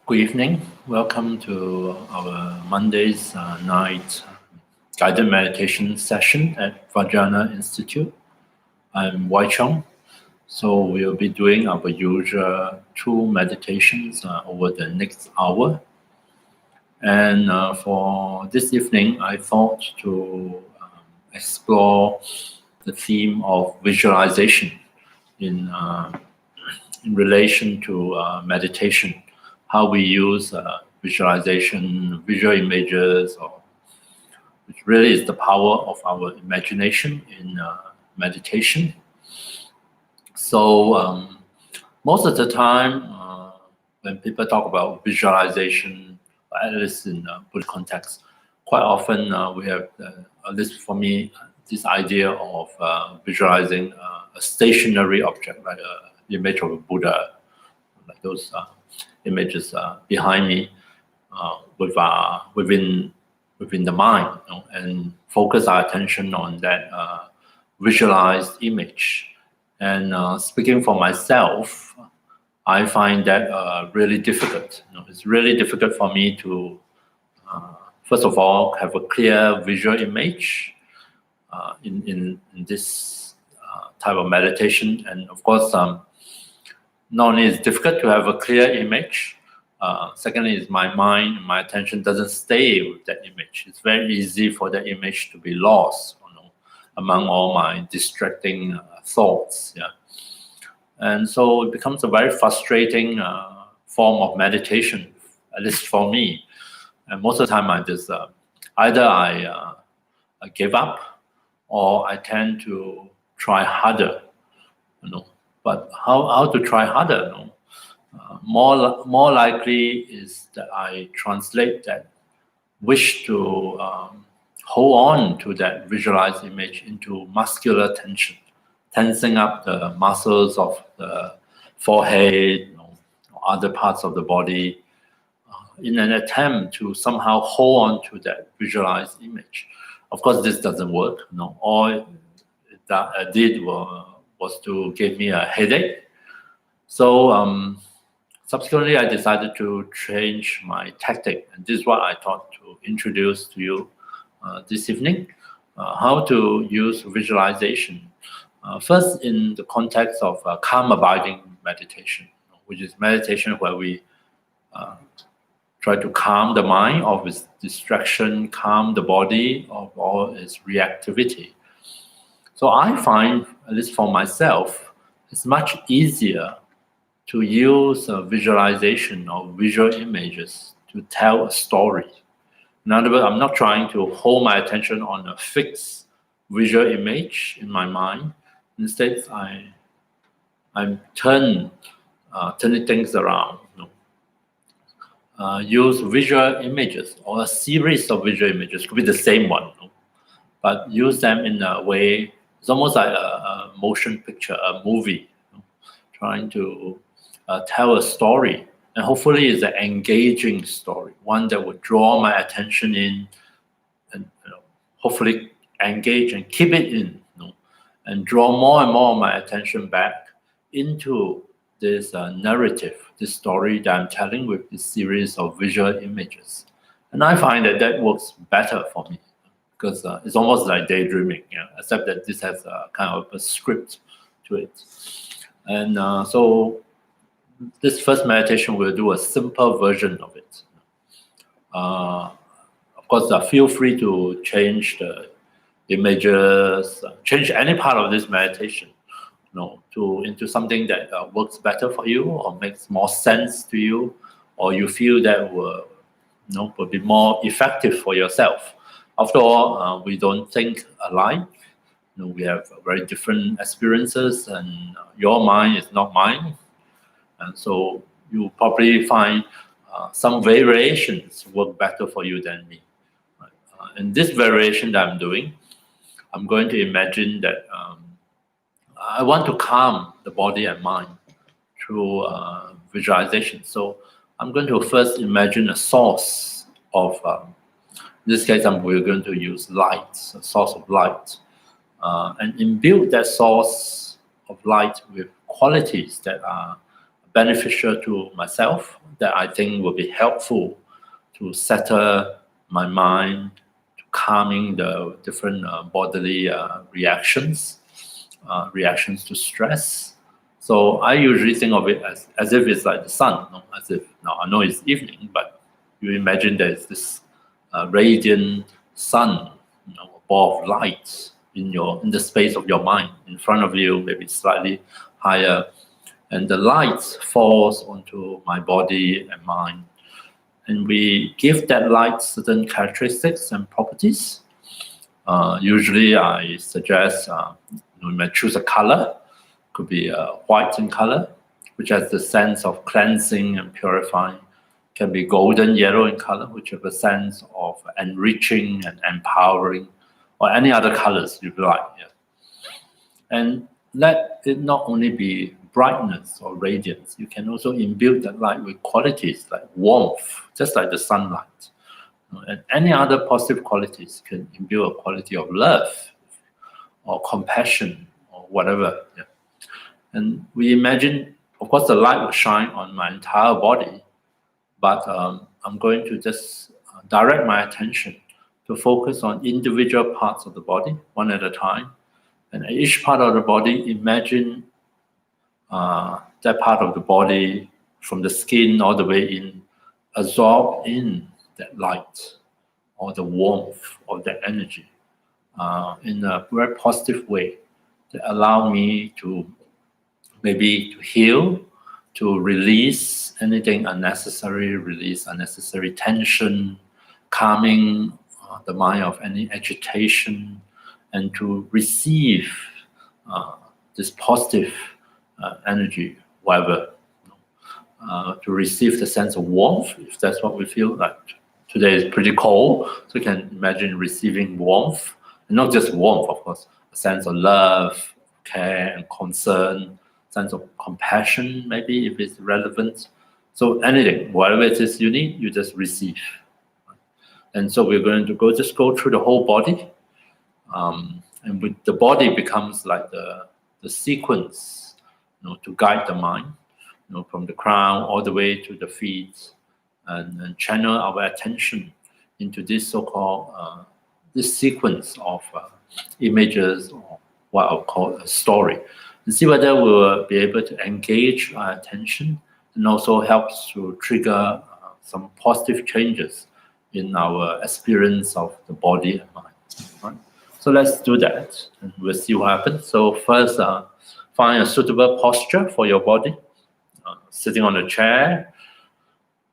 Good evening. Welcome to our Monday's night guided meditation session at Vajrayana Institute. I'm Wai Cheong. So we'll be doing our usual two meditations over the next hour. And for this evening, I thought to explore the theme of visualization in relation to meditation. How we use visualization, visual images, which really is the power of our imagination in meditation. So most of the time, when people talk about visualization, at least in Buddhist context, quite often we have, at least for me, this idea of visualizing a stationary object, like the image of a Buddha, like those images behind me within the mind, and focus our attention on that visualized image. And speaking for myself, I find that really difficult. It's really difficult for me to, first of all, have a clear visual image in this type of meditation. And of course, not only is it difficult to have a clear image, secondly is my mind, my attention doesn't stay with that image. It's very easy for that image to be lost, among all my distracting thoughts. Yeah, and so it becomes a very frustrating form of meditation, at least for me. And most of the time, I just either I give up, or I tend to try harder. But how to try harder? More likely is that I translate that wish to hold on to that visualized image into muscular tension, tensing up the muscles of the forehead, other parts of the body, in an attempt to somehow hold on to that visualized image. Of course, this doesn't work. All it did was to give me a headache. So subsequently, I decided to change my tactic, and this is what I thought to introduce to you this evening: how to use visualization. First, in the context of calm abiding meditation, which is meditation where we try to calm the mind of its distraction, calm the body of all its reactivity. So I find, at least for myself, it's much easier to use visualization or visual images to tell a story. In other words, I'm not trying to hold my attention on a fixed visual image in my mind. Instead, I'm turning things around. Use visual images or a series of visual images, could be the same one, but use them in a way. It's almost like a motion picture, a movie, trying to tell a story, and hopefully it's an engaging story, one that would draw my attention in, and hopefully engage and keep it in, and draw more and more of my attention back into this narrative, this story that I'm telling with this series of visual images. And I find that works better for me, because it's almost like daydreaming, except that this has a kind of a script to it. And so this first meditation will do a simple version of it. Of course, feel free to change the images, change any part of this meditation, into something that works better for you, or makes more sense to you, or you feel that will be more effective for yourself. After all, we don't think alike. We have very different experiences, and your mind is not mine. And so you probably find some variations work better for you than me. And this variation that I'm doing, I'm going to imagine that I want to calm the body and mind through visualization. So I'm going to first imagine a source of, in this case, we're going to use light, a source of light, and imbue that source of light with qualities that are beneficial to myself, that I think will be helpful to settle my mind, to calming the different bodily reactions to stress. So I usually think of it as if it's like the sun, as if, now I know it's evening, but you imagine there's this radiant sun, a ball of light in the space of your mind, in front of you, maybe slightly higher, and the light falls onto my body and mind, and we give that light certain characteristics and properties. Usually, I suggest we may choose a color. Could be white in color, which has the sense of cleansing and purifying. Can be golden yellow in color, which have a sense of enriching and empowering, or any other colors you like. Yeah. And let it not only be brightness or radiance, you can also imbue that light with qualities like warmth, just like the sunlight. And any other positive qualities can imbue a quality of love or compassion or whatever. Yeah. And we imagine, of course, the light will shine on my entire body, but I'm going to just direct my attention to focus on individual parts of the body, one at a time. And each part of the body, imagine that part of the body from the skin all the way in, absorb in that light or the warmth of that energy in a very positive way that allow me to maybe to heal, to release anything unnecessary, release unnecessary tension, calming the mind of any agitation, and to receive this positive energy, whatever, to receive the sense of warmth, if that's what we feel like. Today is pretty cold, so you can imagine receiving warmth, and not just warmth, of course, a sense of love, care, and concern, sense of compassion, maybe if it's relevant. So anything, whatever it is you need, you just receive. And so we're going to go through the whole body, and with the body becomes like the sequence, to guide the mind, from the crown all the way to the feet, and channel our attention into this so-called this sequence of images, or what I'll call a story, and see whether we'll be able to engage our attention, and also helps to trigger some positive changes in our experience of the body and mind. Right? So let's do that, and we'll see what happens. So first, find a suitable posture for your body. Sitting on a chair,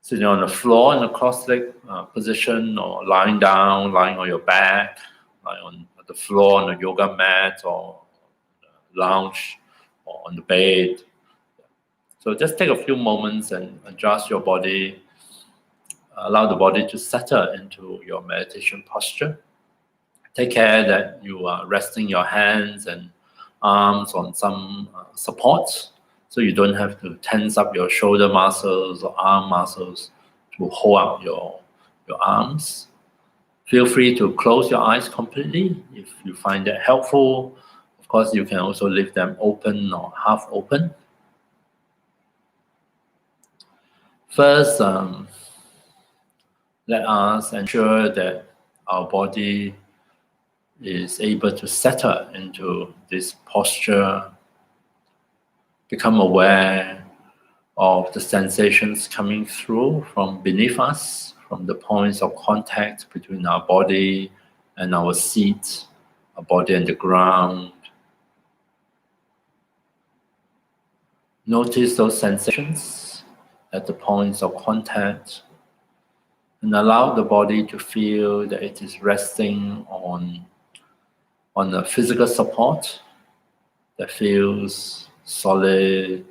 sitting on the floor in a cross-leg position, or lying down, lying on your back, lying on the floor on the yoga mat, or lounge, or on the bed. So just take a few moments and adjust your body. Allow the body to settle into your meditation posture. Take care that you are resting your hands and arms on some support, so you don't have to tense up your shoulder muscles or arm muscles to hold up your arms. Feel free to close your eyes completely if you find that helpful. Of course, you can also leave them open or half open. First, let us ensure that our body is able to settle into this posture. Become aware of the sensations coming through from beneath us, from the points of contact between our body and our seat, our body and the ground. Notice those sensations at the points of contact, and allow the body to feel that it is resting on a physical support that feels solid,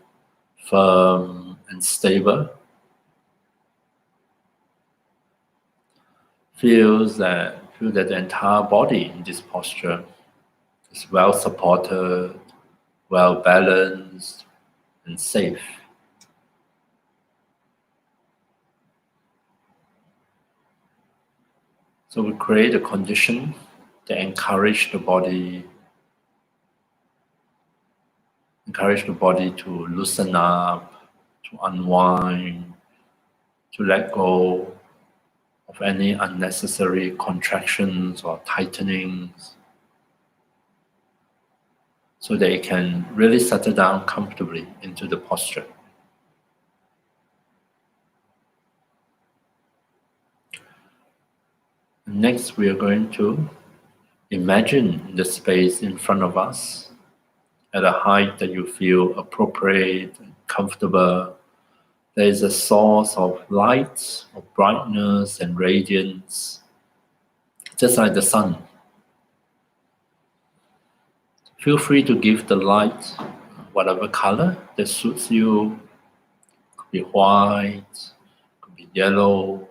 firm, and stable. Feel that the entire body in this posture is well supported, well balanced, and safe. So we create a condition that encourage the body to loosen up, to to unwind, to let go of any unnecessary contractions or tightenings, so that it can really settle down comfortably into the posture. Next, we are going to imagine the space in front of us at a height that you feel appropriate and comfortable. There is a source of light, of brightness and radiance, just like the sun. Feel free to give the light whatever color that suits you. Could be white, could be yellow,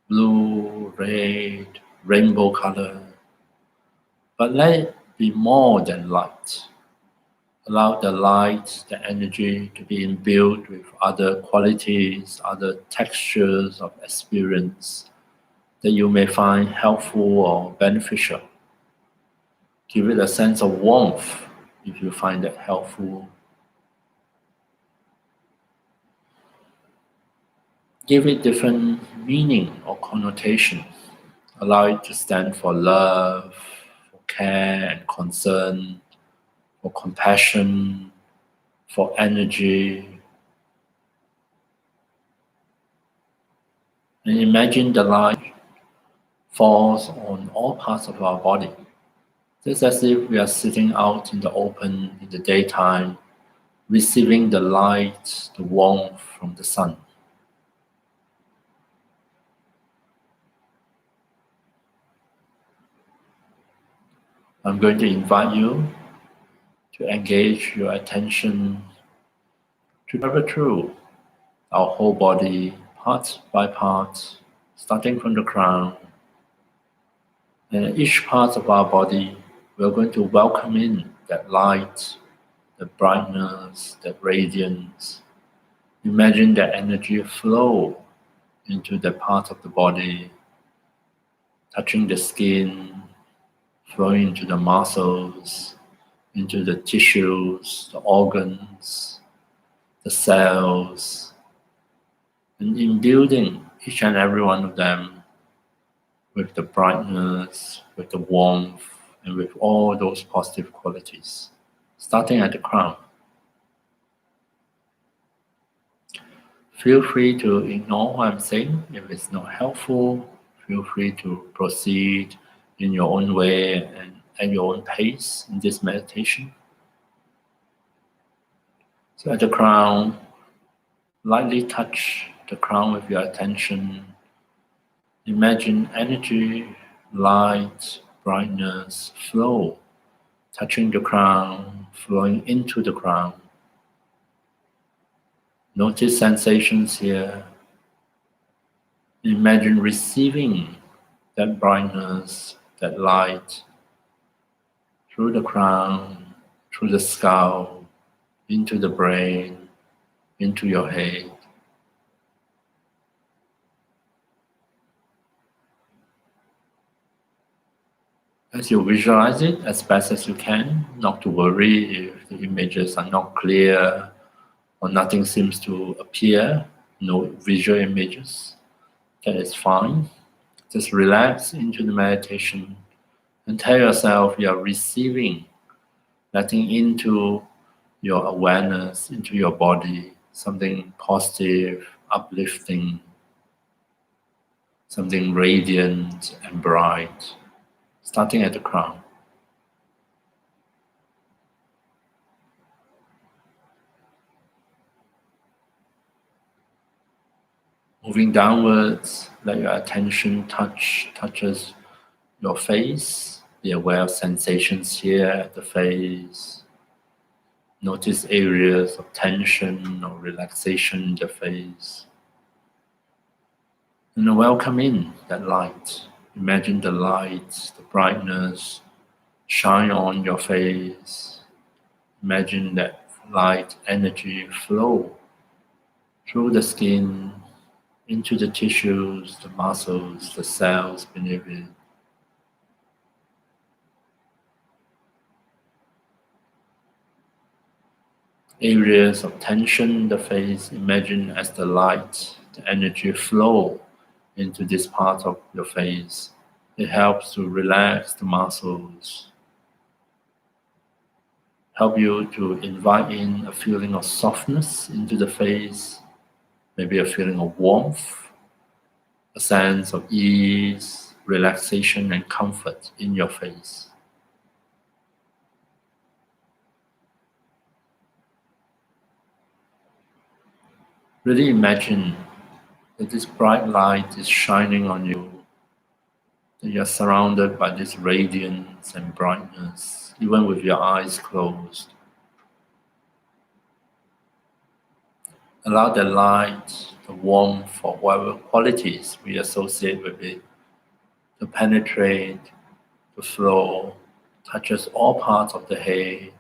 blue, red, rainbow color. But let it be more than light. Allow the light, the energy to be imbued with other qualities, other textures of experience that you may find helpful or beneficial. Give it a sense of warmth if you find that helpful. Give it different meaning or connotation. Allow it to stand for love, for care and concern, for compassion, for energy. And imagine the light falls on all parts of our body. Just as if we are sitting out in the open in the daytime, receiving the light, the warmth from the sun. I'm going to invite you to engage your attention to travel through our whole body, part by part, starting from the crown. And each part of our body, we're going to welcome in that light, the brightness, that radiance. Imagine that energy flow into the part of the body, touching the skin, flowing into the muscles, into the tissues, the organs, the cells, and imbuing each and every one of them with the brightness, with the warmth, and with all those positive qualities, starting at the crown. Feel free to ignore what I'm saying. If it's not helpful, feel free to proceed in your own way and at your own pace in this meditation. So at the crown, lightly touch the crown with your attention. Imagine energy, light, brightness flow, touching the crown, flowing into the crown. Notice sensations here. Imagine receiving that brightness, that light, through the crown, through the skull, into the brain, into your head. As you visualize it as best as you can, not to worry if the images are not clear or nothing seems to appear, no visual images, that is fine. Just relax into the meditation and tell yourself you are receiving, letting into your awareness, into your body, something positive, uplifting, something radiant and bright, starting at the crown. Moving downwards, let your attention touches your face. Be aware of sensations here at the face. Notice areas of tension or relaxation in the face. And welcome in that light. Imagine the light, the brightness shine on your face. Imagine that light energy flow through the skin, into the tissues, the muscles, the cells beneath it. areas of tension in the face, imagine as the light, the energy flow into this part of your face. It helps to relax the muscles, help you to invite in a feeling of softness into the face, maybe a feeling of warmth, a sense of ease, relaxation, and comfort in your face. Really imagine that this bright light is shining on you, that you're surrounded by this radiance and brightness, even with your eyes closed. Allow the light, the warmth, or whatever qualities we associate with it to penetrate, to flow, touches all parts of the head,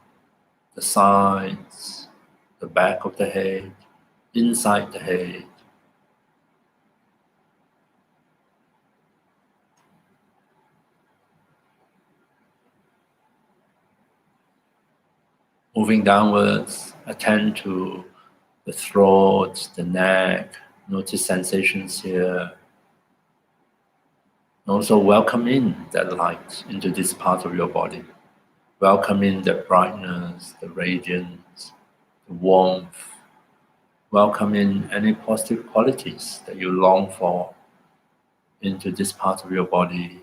the sides, the back of the head, inside the head. Moving downwards, attend to the throat, the neck, notice sensations here. Also welcome in that light into this part of your body. Welcome in the brightness, the radiance, the warmth. Welcome in any positive qualities that you long for into this part of your body,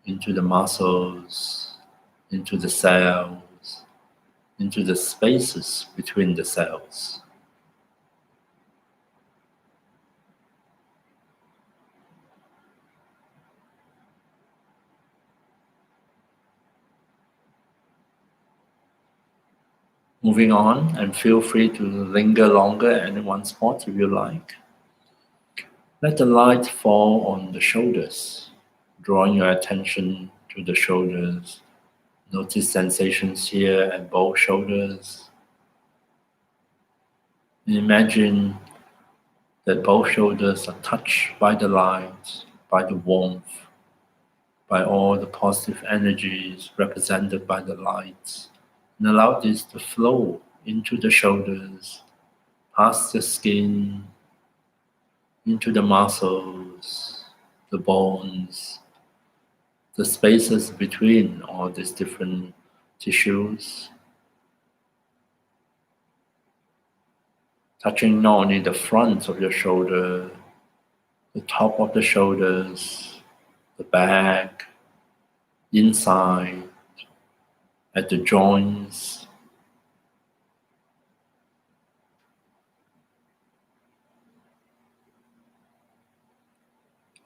into the muscles, into the cells, into the spaces between the cells. Moving on, and feel free to linger longer at any one spot if you like. Let the light fall on the shoulders, drawing your attention to the shoulders. Notice sensations here at both shoulders. Imagine that both shoulders are touched by the light, by the warmth, by all the positive energies represented by the light. And allow this to flow into the shoulders, past the skin, into the muscles, the bones, the spaces between all these different tissues, touching not only the front of your shoulder, the top of the shoulders, the back, inside, at the joints.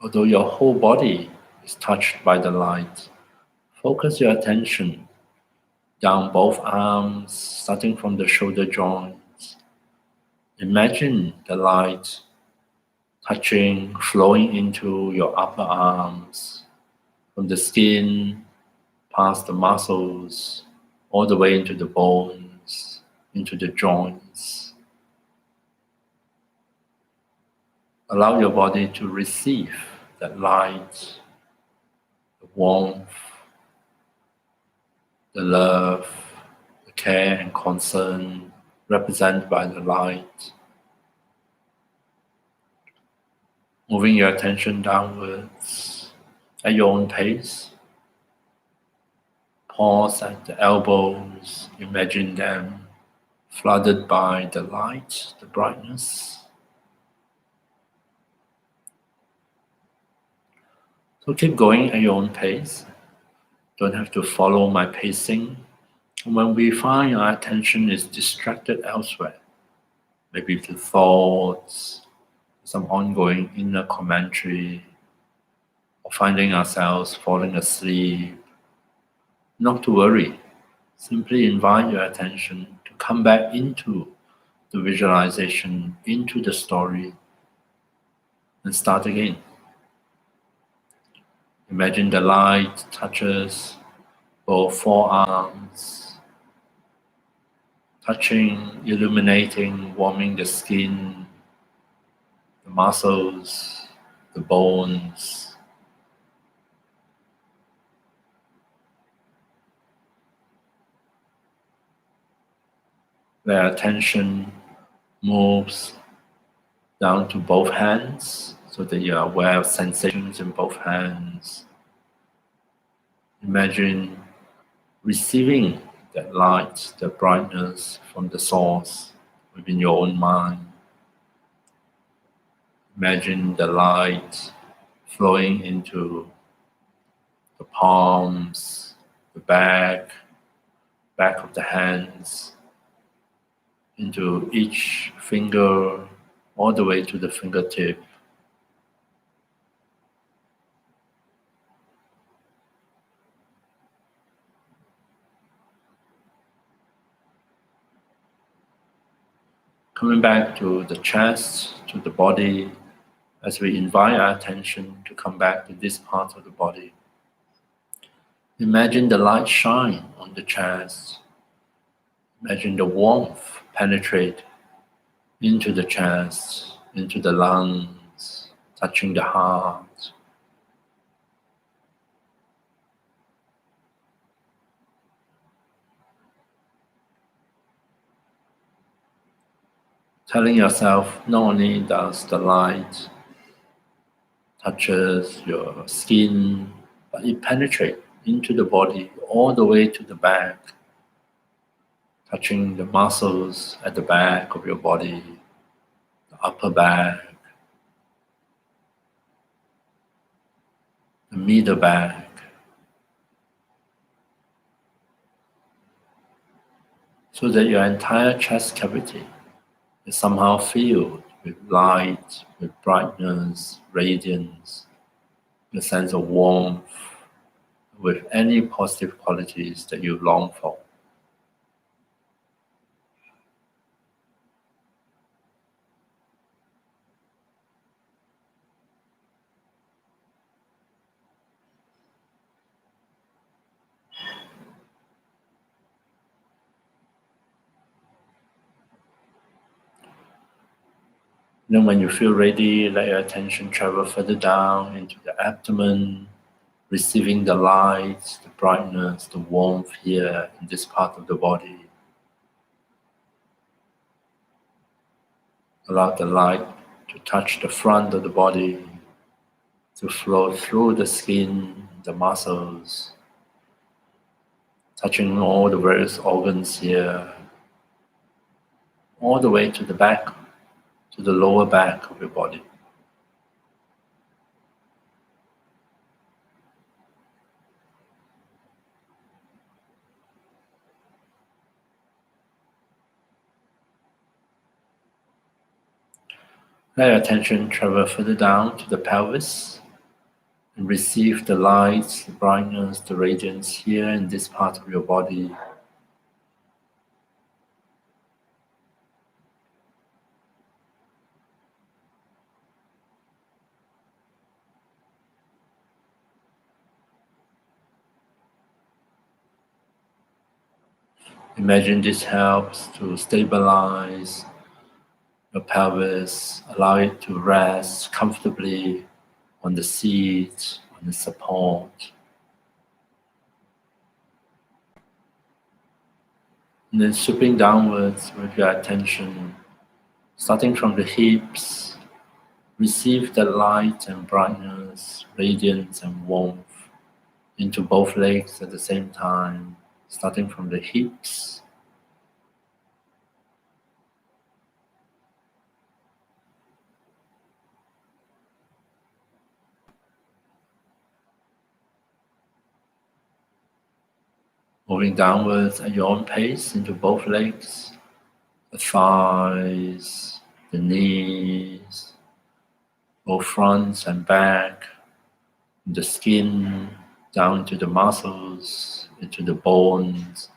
Although your whole body is touched by the light, focus your attention down both arms, starting from the shoulder joints. Imagine the light touching, flowing into your upper arms, from the skin, past the muscles, all the way into the bones, into the joints. Allow your body to receive that light, the warmth, the love, the care and concern represented by the light. Moving your attention downwards at your own pace. Pause at the elbows, imagine them flooded by the light, the brightness. So keep going at your own pace. Don't have to follow my pacing. When we find our attention is distracted elsewhere, maybe to thoughts, some ongoing inner commentary, or finding ourselves falling asleep, not to worry. Simply invite your attention to come back into the visualization, into the story, and start again. Imagine the light touches both forearms, touching, illuminating, warming the skin, the muscles, the bones. Let attention moves down to both hands so that you are aware of sensations in both hands. Imagine receiving that light, the brightness from the source within your own mind. Imagine the light flowing into the palms, the back of the hands, into each finger, all the way to the fingertip. Coming back to the chest, to the body, as we invite our attention to come back to this part of the body. Imagine the light shine on the chest. Imagine the warmth penetrate into the chest, into the lungs, touching the heart. Telling yourself, not only does the light touches your skin, but it penetrates into the body all the way to the back, touching the muscles at the back of your body, the upper back, the middle back, so that your entire chest cavity is somehow filled with light, with brightness, radiance, a sense of warmth, with any positive qualities that you long for. Then when you feel ready, let your attention travel further down into the abdomen, receiving the light, the brightness, the warmth here in this part of the body. Allow the light to touch the front of the body, to flow through the skin, the muscles, touching all the various organs here, all the way to the back, to the lower back of your body. Let your attention travel further down to the pelvis and receive the light, the brightness, the radiance here in this part of your body. Imagine this helps to stabilize your pelvis, allow it to rest comfortably on the seat, on the support. And then sweeping downwards with your attention, starting from the hips, receive the light and brightness, radiance and warmth into both legs at the same time, starting from the hips. Moving downwards at your own pace into both legs, the thighs, the knees, both fronts and back, the skin, down to the muscles, into the bones,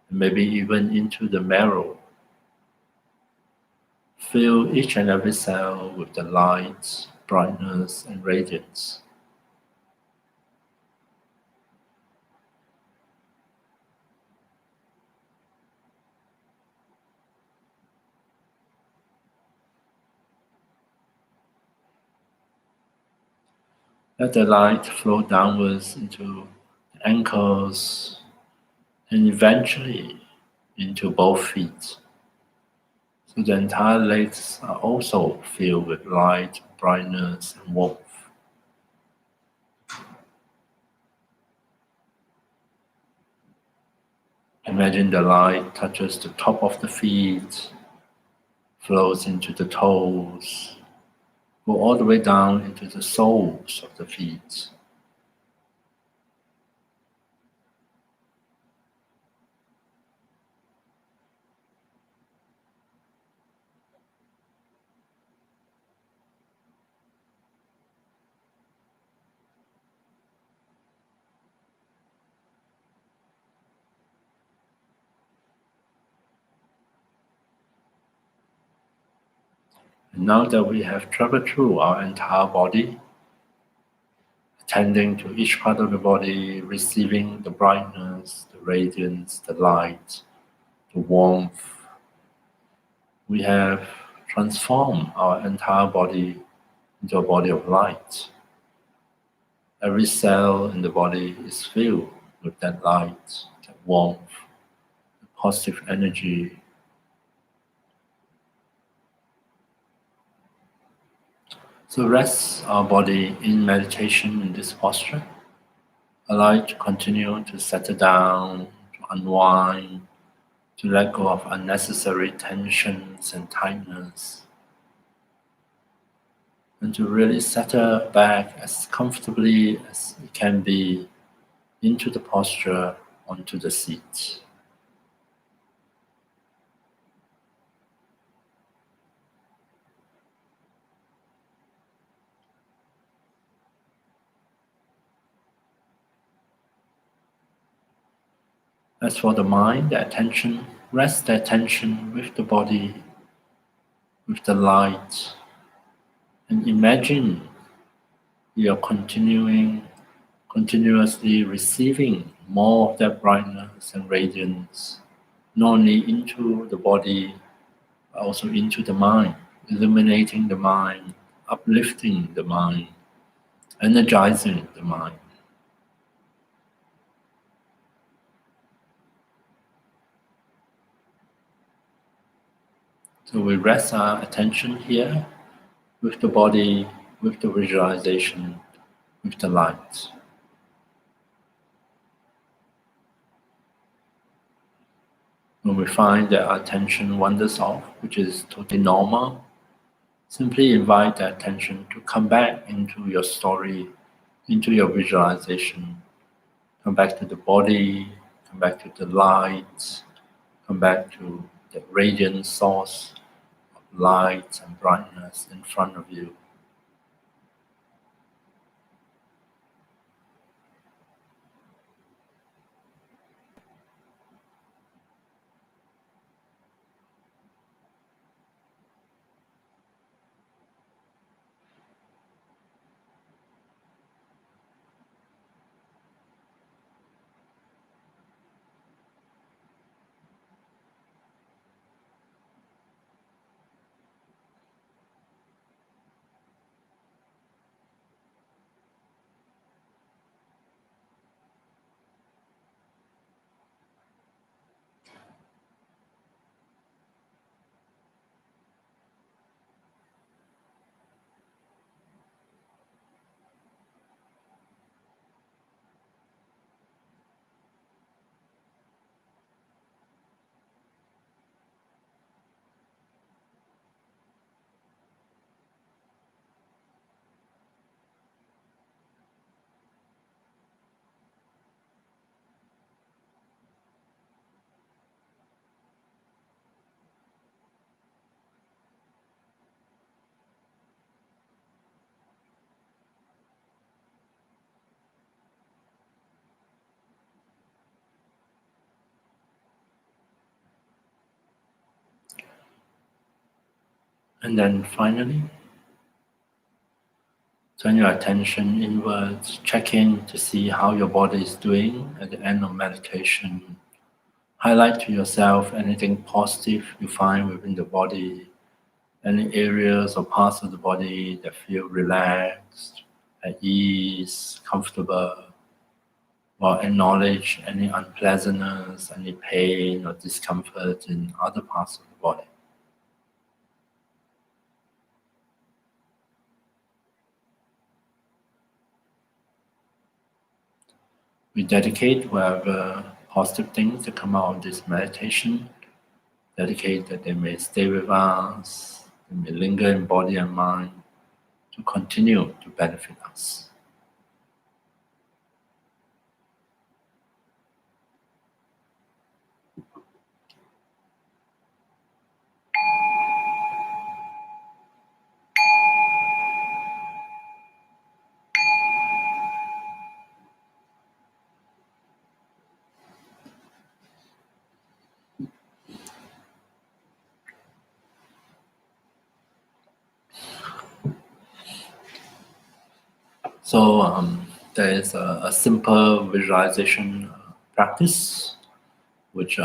and maybe even into the marrow. Fill each and every cell with the light, brightness, and radiance. Let the light flow downwards into the ankles and eventually into both feet. So the entire legs are also filled with light, brightness, and warmth. Imagine the light touches the top of the feet, flows into the toes, go all the way down into the soles of the feet. And now that we have traveled through our entire body, attending to each part of the body, receiving the brightness, the radiance, the light, the warmth, we have transformed our entire body into a body of light. Every cell in the body is filled with that light, that warmth, the positive energy. So rest our body in meditation in this posture. Allow it to continue to settle down, to unwind, to let go of unnecessary tensions and tightness, and to really settle back as comfortably as it can be into the posture, onto the seat. As for the mind, the attention, rest the attention with the body, with the light, and imagine you are continuously receiving more of that brightness and radiance, not only into the body, but also into the mind, illuminating the mind, uplifting the mind, energizing the mind. So we rest our attention here with the body, with the visualization, with the light. When we find that our attention wanders off, which is totally normal, simply invite that attention to come back into your story, into your visualization. Come back to the body, come back to the light, come back to the radiant source of light and brightness in front of you. And then finally, turn your attention inwards, check in to see how your body is doing at the end of meditation. Highlight to yourself anything positive you find within the body, any areas or parts of the body that feel relaxed, at ease, comfortable, or acknowledge any unpleasantness, any pain or discomfort in other parts of the body. we dedicate whatever positive things that come out of this meditation, dedicate that they may stay with us, they may linger in body and mind to continue to benefit us. So there is a simple visualization practice which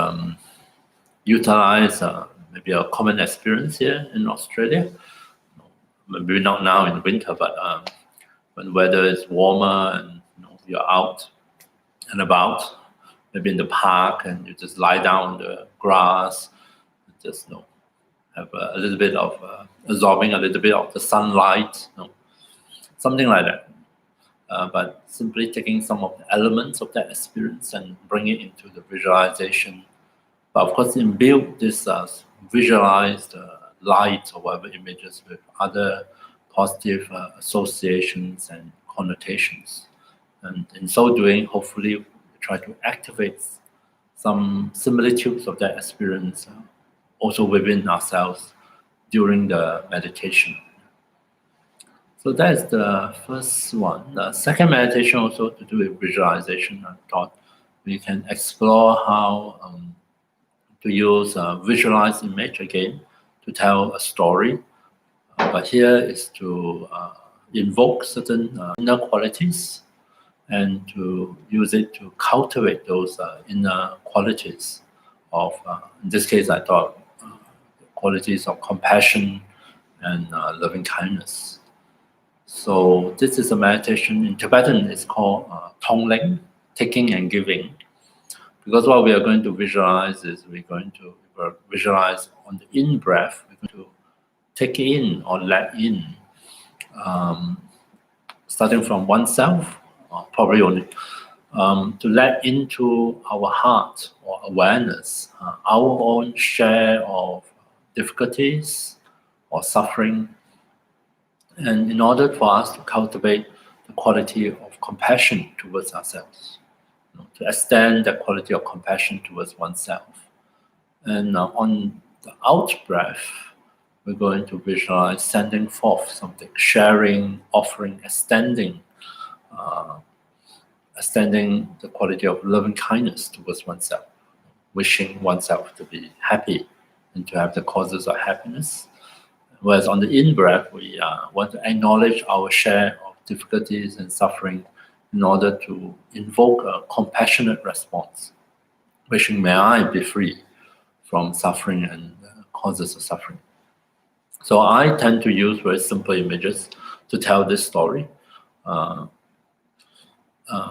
utilize maybe a common experience here in Australia. Maybe not now in winter, but when weather is warmer and you're out and about, maybe in the park, and you just lie down on the grass, just have a little bit of absorbing a little bit of the sunlight, something like that. But simply taking some of the elements of that experience and bring it into the visualization. But of course, imbue this visualized light or whatever images with other positive associations and connotations. And in so doing, hopefully, we try to activate some similitudes of that experience also within ourselves during the meditation. So that's the first one. The second meditation also to do with visualization. I thought we can explore how to use a visualized image again to tell a story. But here is to invoke certain inner qualities and to use it to cultivate those inner qualities of, in this case, I thought, qualities of compassion and loving kindness. So this is a meditation in Tibetan. It's called Tongling, taking and giving. Because what we are going to visualize is we're going to visualize on the in-breath, we're going to take in or let in, starting from oneself, probably only, to let into our heart or awareness, our own share of difficulties or suffering. And in order for us to cultivate the quality of compassion towards ourselves, to extend that quality of compassion towards oneself. And on the out breath, we're going to visualize sending forth something, sharing, offering, extending the quality of loving kindness towards oneself, wishing oneself to be happy and to have the causes of happiness. Whereas on the in-breath, we want to acknowledge our share of difficulties and suffering in order to invoke a compassionate response, wishing may I be free from suffering and causes of suffering. So I tend to use very simple images to tell this story.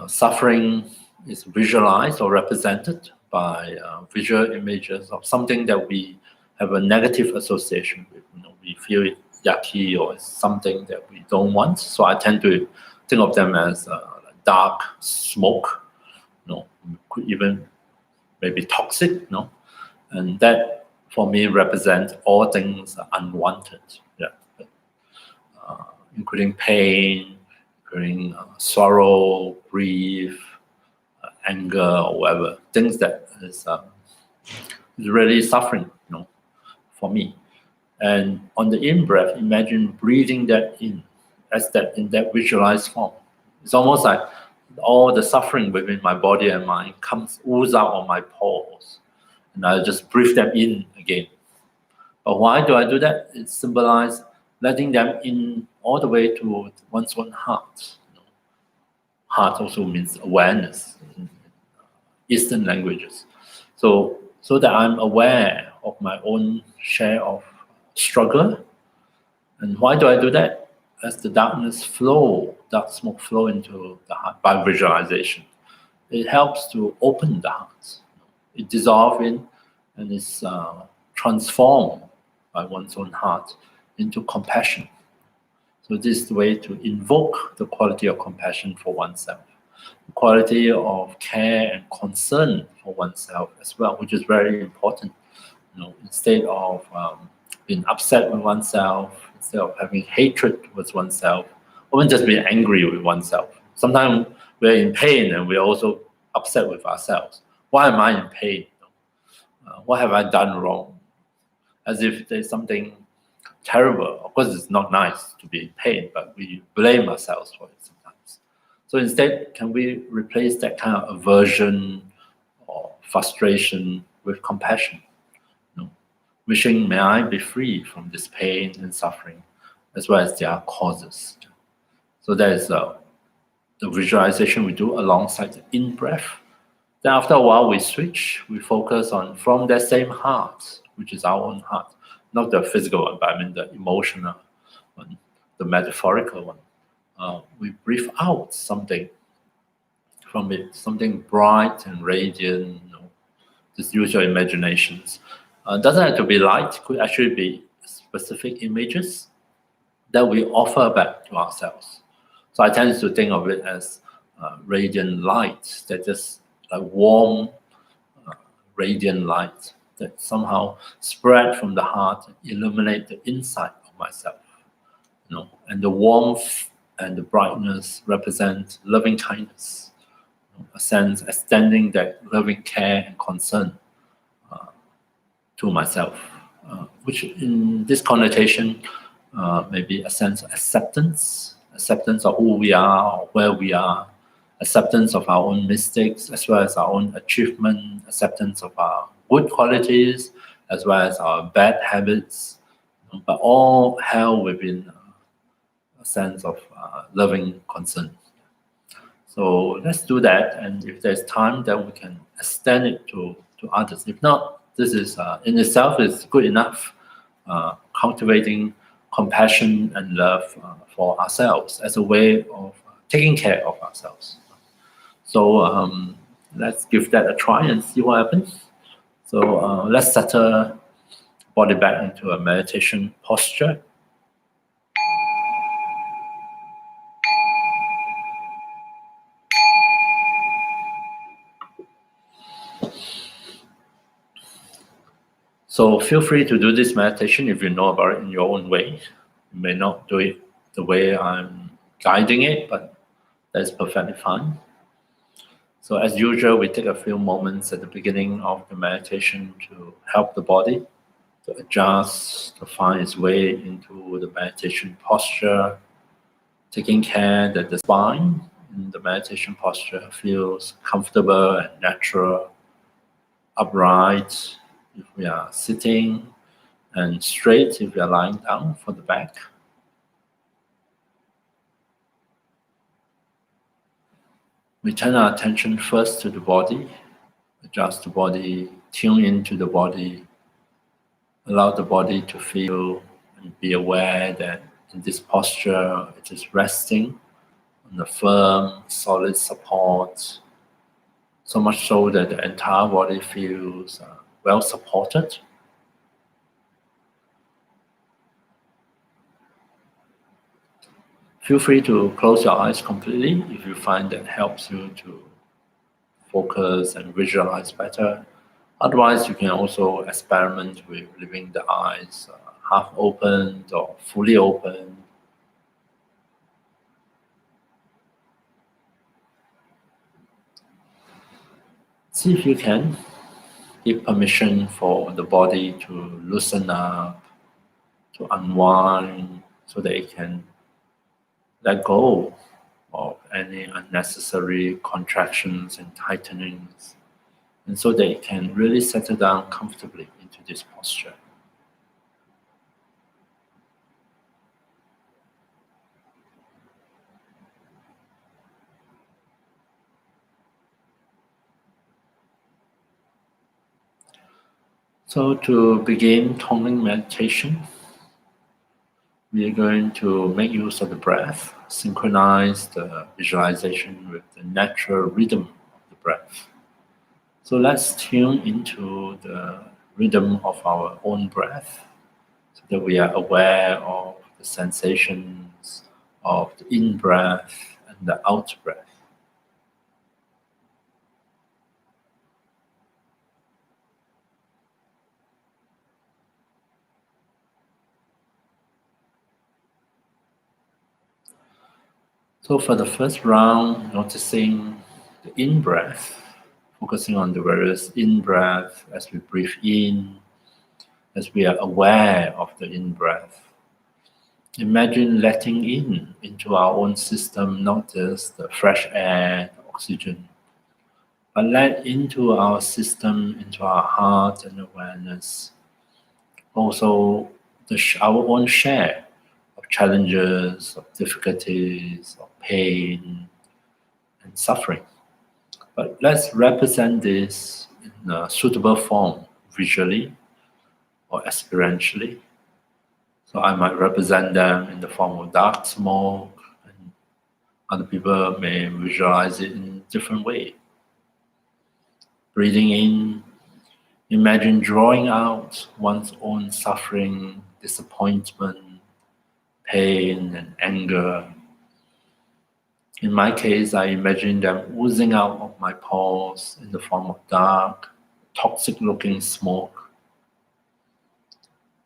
Suffering is visualized or represented by visual images of something that we have a negative association with. We feel it yucky or something that we don't want. So I tend to think of them as dark smoke, could even maybe toxic, and that for me represents all things unwanted, including pain, including sorrow, grief, anger, or whatever, things that is really suffering, for me. And on the in-breath, imagine breathing that in, as that in that visualized form. It's almost like all the suffering within my body and mind ooze out on my pores, and I just breathe them in again. But why do I do that? It symbolizes letting them in all the way to one's own heart. Heart also means awareness in Eastern languages. So that I'm aware of my own share of struggle. And why do I do that? As the dark smoke flow into the heart by visualization, it helps to open the heart. It dissolves in and is transformed by one's own heart into compassion. So this is the way to invoke the quality of compassion for oneself. quality of care and concern for oneself as well, which is very important. Instead of being upset with oneself, instead of having hatred towards oneself, or even just being angry with oneself. Sometimes we're in pain and we're also upset with ourselves. Why am I in pain? What have I done wrong? As if there's something terrible. Of course, it's not nice to be in pain, but we blame ourselves for it sometimes. So instead, can we replace that kind of aversion or frustration with compassion? Wishing, may I be free from this pain and suffering, as well as their causes. So that is the visualization we do alongside the in-breath. Then after a while, we switch. We focus on from that same heart, which is our own heart, not the physical one, but I mean the emotional one, the metaphorical one. We breathe out something from it, something bright and radiant. Just use your imaginations. Doesn't have to be light. Could actually be specific images that we offer back to ourselves. So I tend to think of it as radiant light, that just like warm, radiant light that somehow spread from the heart and illuminate the inside of myself. And the warmth and the brightness represent loving kindness, a sense extending that loving care and concern to myself, which in this connotation may be a sense of acceptance of who we are or where we are, acceptance of our own mistakes as well as our own achievement, acceptance of our good qualities as well as our bad habits, but all held within a sense of loving concern. So let's do that, and if there's time, then we can extend it to others. If not, this is in itself is good enough. Cultivating compassion and love for ourselves as a way of taking care of ourselves. So let's give that a try and see what happens. So let's settle body back into a meditation posture. So feel free to do this meditation if you know about it in your own way. You may not do it the way I'm guiding it, but that's perfectly fine. So as usual, we take a few moments at the beginning of the meditation to help the body to adjust, to find its way into the meditation posture, taking care that the spine in the meditation posture feels comfortable and natural, upright if we are sitting, and straight if we are lying down for the back. We turn our attention first to the body, adjust the body, tune into the body, allow the body to feel and be aware that in this posture it is resting on a firm, solid support, so much so that the entire body feels well supported. Feel free to close your eyes completely if you find that helps you to focus and visualize better. Otherwise, you can also experiment with leaving the eyes half opened or fully open. See if you can give permission for the body to loosen up, to unwind, so that it can let go of any unnecessary contractions and tightenings, and so that it can really settle down comfortably into this posture. So to begin Tongling meditation, we are going to make use of the breath, synchronize the visualization with the natural rhythm of the breath. So let's tune into the rhythm of our own breath so that we are aware of the sensations of the in-breath and the out-breath. So for the first round, noticing the in-breath, focusing on the various in-breath as we breathe in, as we are aware of the in-breath. Imagine letting in into our own system, not just the fresh air, the oxygen, but let into our system, into our heart and awareness, also our own share of challenges, of difficulties, of pain and suffering. But let's represent this in a suitable form, visually or experientially. So I might represent them in the form of dark smoke, and other people may visualize it in a different way. Breathing in, imagine drawing out one's own suffering, disappointment, pain, and anger. In my case, I imagine them oozing out of my pores in the form of dark, toxic-looking smoke.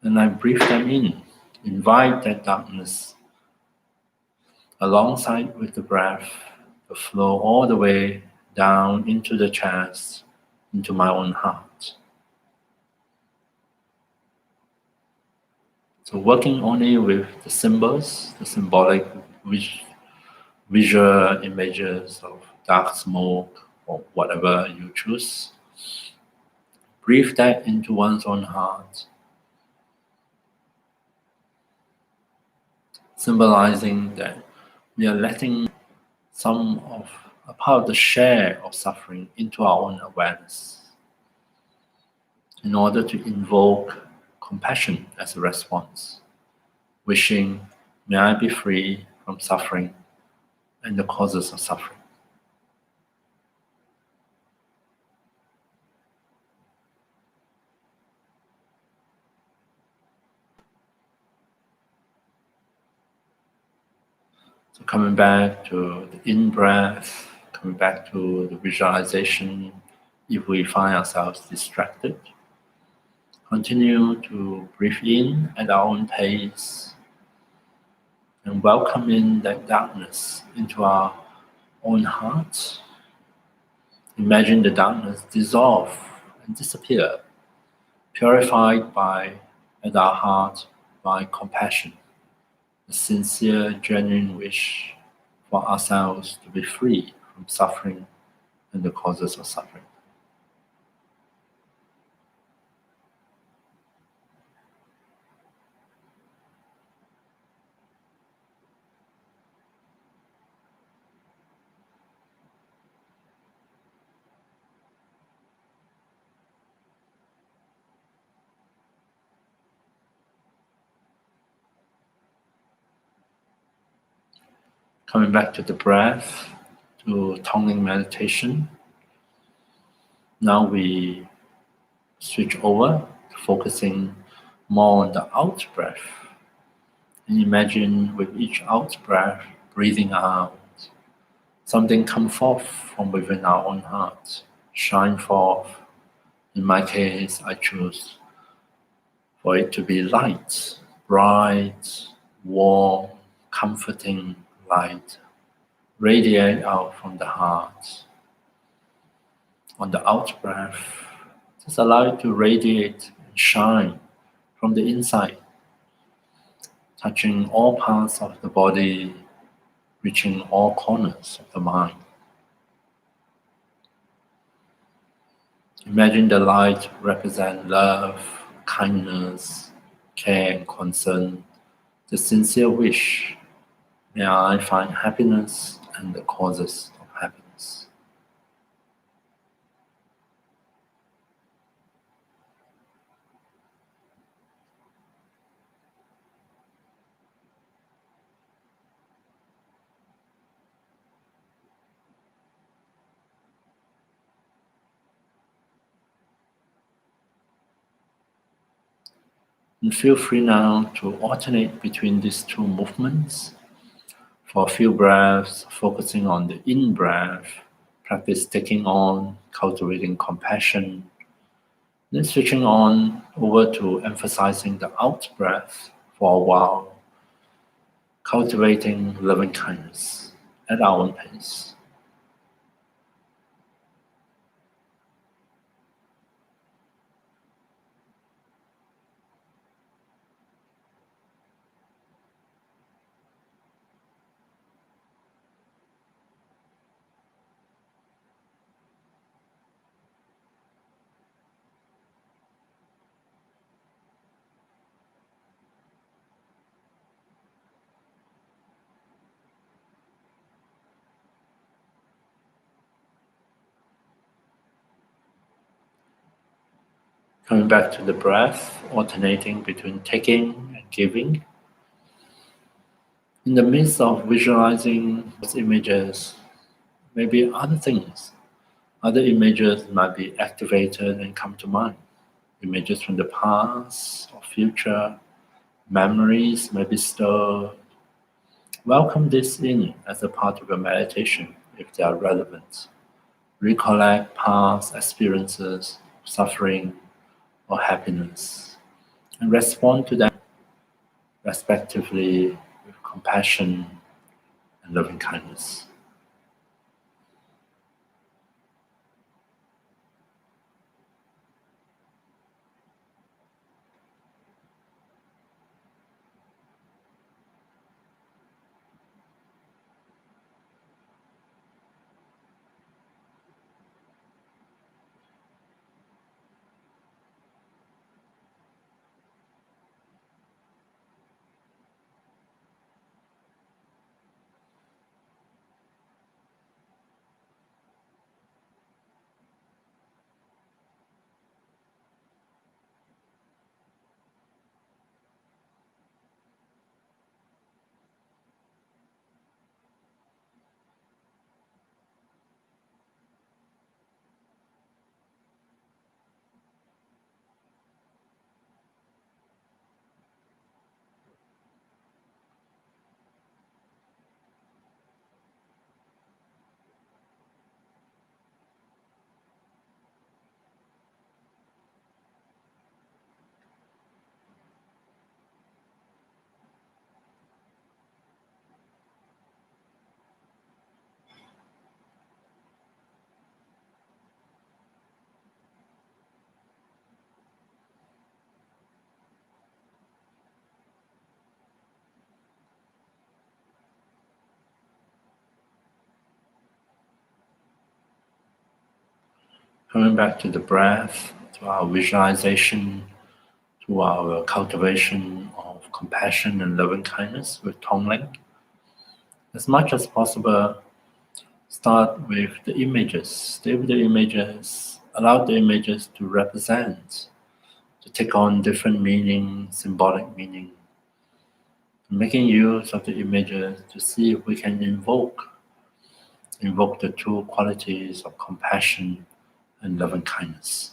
And I breathe them in, invite that darkness alongside with the breath to flow all the way down into the chest, into my own heart. So working only with the symbols, the symbolic visual images of dark smoke or whatever you choose. Breathe that into one's own heart, symbolizing that we are letting some of a part of the share of suffering into our own awareness in order to invoke compassion as a response, wishing, may I be free from suffering and the causes of suffering. So coming back to the in-breath, coming back to the visualization, if we find ourselves distracted, continue to breathe in at our own pace and welcome in that darkness into our own heart. Imagine the darkness dissolve and disappear, purified at our heart by compassion, a sincere, genuine wish for ourselves to be free from suffering and the causes of suffering. Coming back to the breath, to tonguing meditation. Now we switch over to focusing more on the out breath. And imagine with each out breath, breathing out, something come forth from within our own heart, shine forth. In my case, I choose for it to be light, bright, warm, comforting light, radiate out from the heart. On the out breath, just allow it to radiate and shine from the inside, touching all parts of the body, reaching all corners of the mind. Imagine the light represent love, kindness, care and concern, the sincere wish, may I find happiness and the causes of happiness. And feel free now to alternate between these two movements. For a few breaths, focusing on the in-breath, practice taking on, cultivating compassion. Then switching on over to emphasizing the out-breath for a while, cultivating loving kindness. at our own pace. Coming back to the breath, alternating between taking and giving. In the midst of visualizing those images, maybe other images might be activated and come to mind. Images from the past or future, memories may be stirred. Welcome this in as a part of your meditation if they are relevant. Recollect past experiences, suffering, or happiness, and respond to them respectively with compassion and loving kindness. Coming back to the breath, to our visualization, to our cultivation of compassion and loving kindness with Tongling. As much as possible, start with the images. Stay with the images. Allow the images to represent, to take on different meaning, symbolic meaning. Making use of the images to see if we can invoke the two qualities of compassion and loving kindness.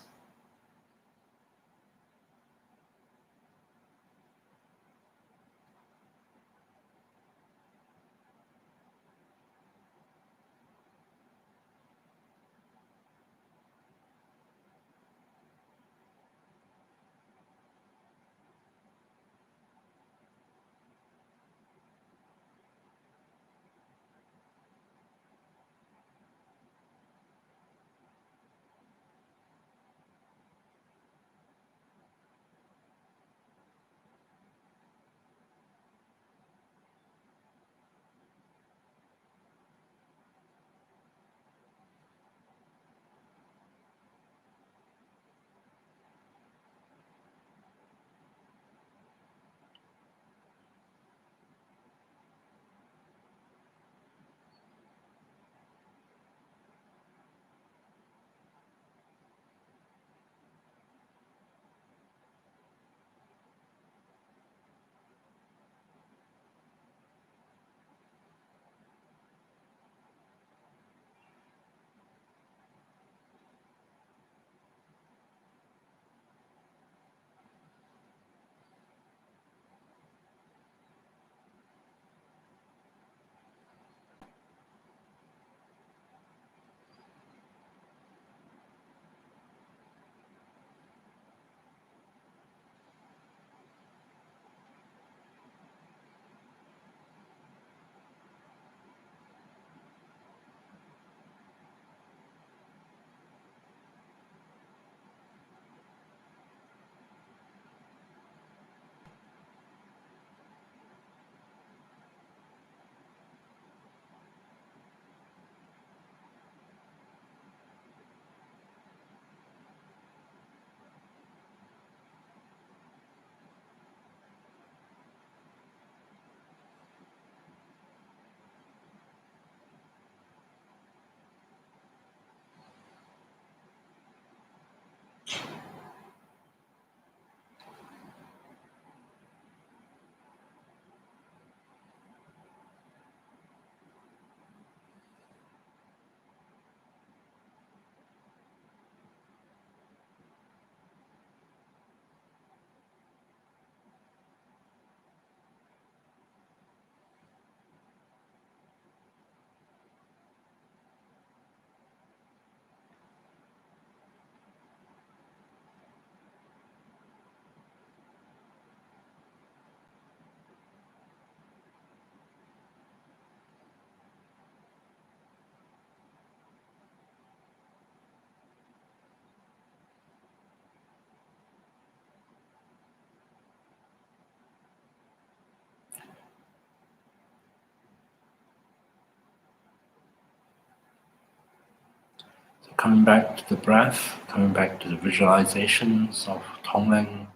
Coming back to the breath, coming back to the visualizations of Tonglen,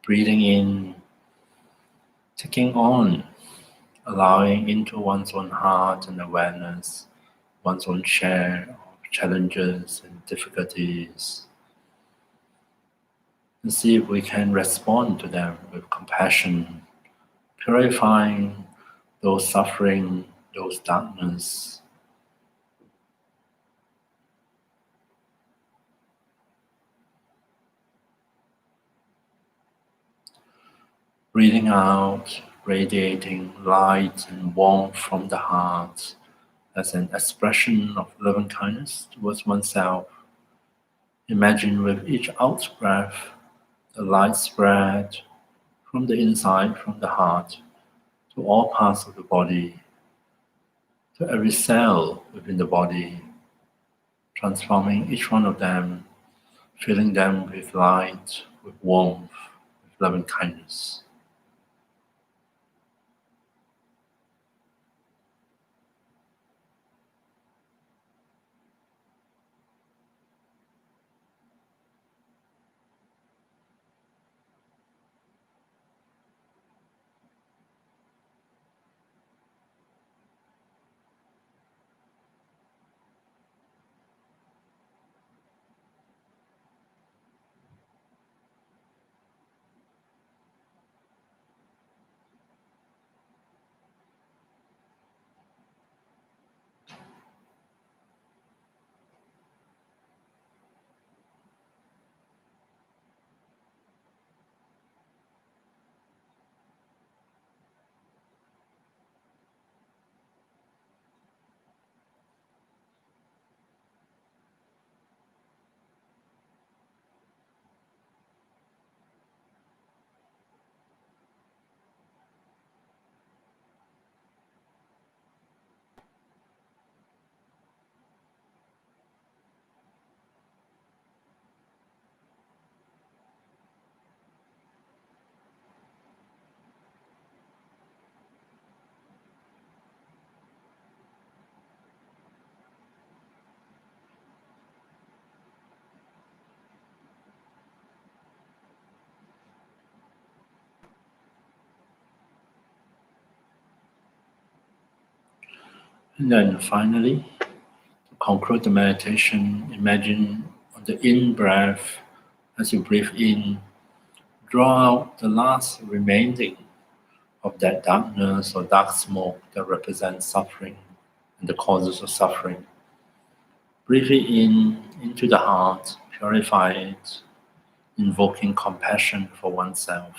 breathing in, taking on, allowing into one's own heart and awareness, one's own share of challenges and difficulties, and see if we can respond to them with compassion, purifying those suffering, those darkness. Breathing out, radiating light and warmth from the heart as an expression of loving kindness towards oneself. Imagine with each out breath, the light spread from the inside, from the heart, to all parts of the body, to every cell within the body, transforming each one of them, filling them with light, with warmth, with loving kindness. And then finally, to conclude the meditation, imagine on the in breath, as you breathe in, draw out the last remaining of that darkness or dark smoke that represents suffering and the causes of suffering. Breathe it in into the heart, purify it, invoking compassion for oneself.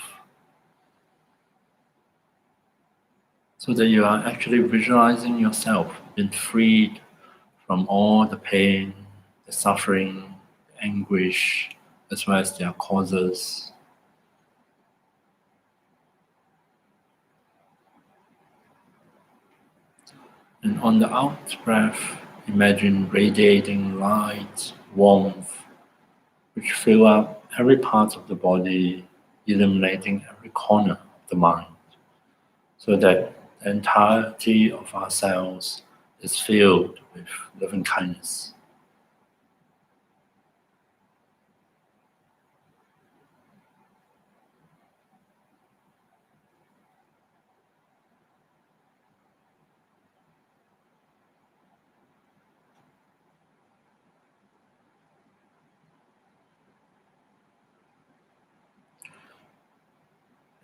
So that you are actually visualizing yourself being freed from all the pain, the suffering, the anguish, as well as their causes. And on the out breath, imagine radiating light, warmth, which fill up every part of the body, illuminating every corner of the mind, so that the entirety of ourselves is filled with loving kindness.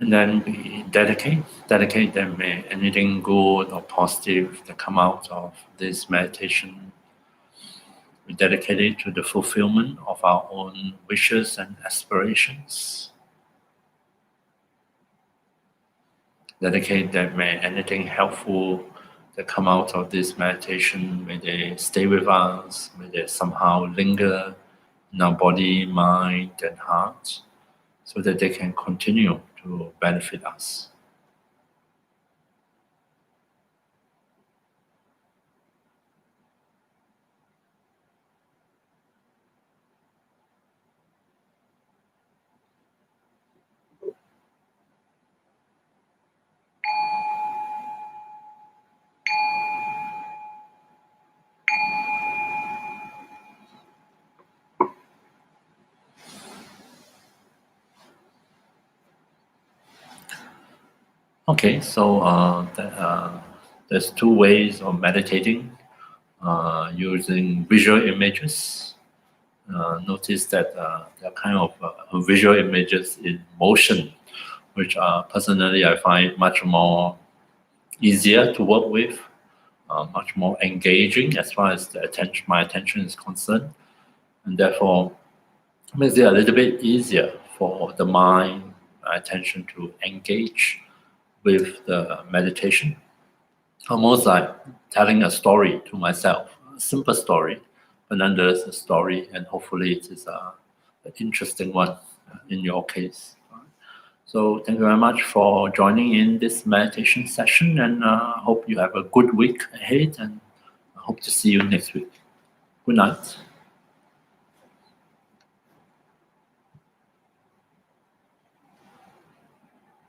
And then we dedicate them, may anything good or positive that come out of this meditation. We dedicate it to the fulfillment of our own wishes and aspirations. Dedicate that may anything helpful that come out of this meditation, may they stay with us, may they somehow linger in our body, mind, and heart, so that they can continue to benefit us. Okay, so there's two ways of meditating using visual images. Notice that there are kind of visual images in motion, which personally I find much more easier to work with, much more engaging as far as my attention is concerned, and therefore makes it a little bit easier for the mind, my attention to engage with the meditation. Almost like telling a story to myself, a simple story, but nonetheless a story, and hopefully it is an interesting one in your case. So thank you very much for joining in this meditation session, and hope you have a good week ahead, and I hope to see you next week. Good night.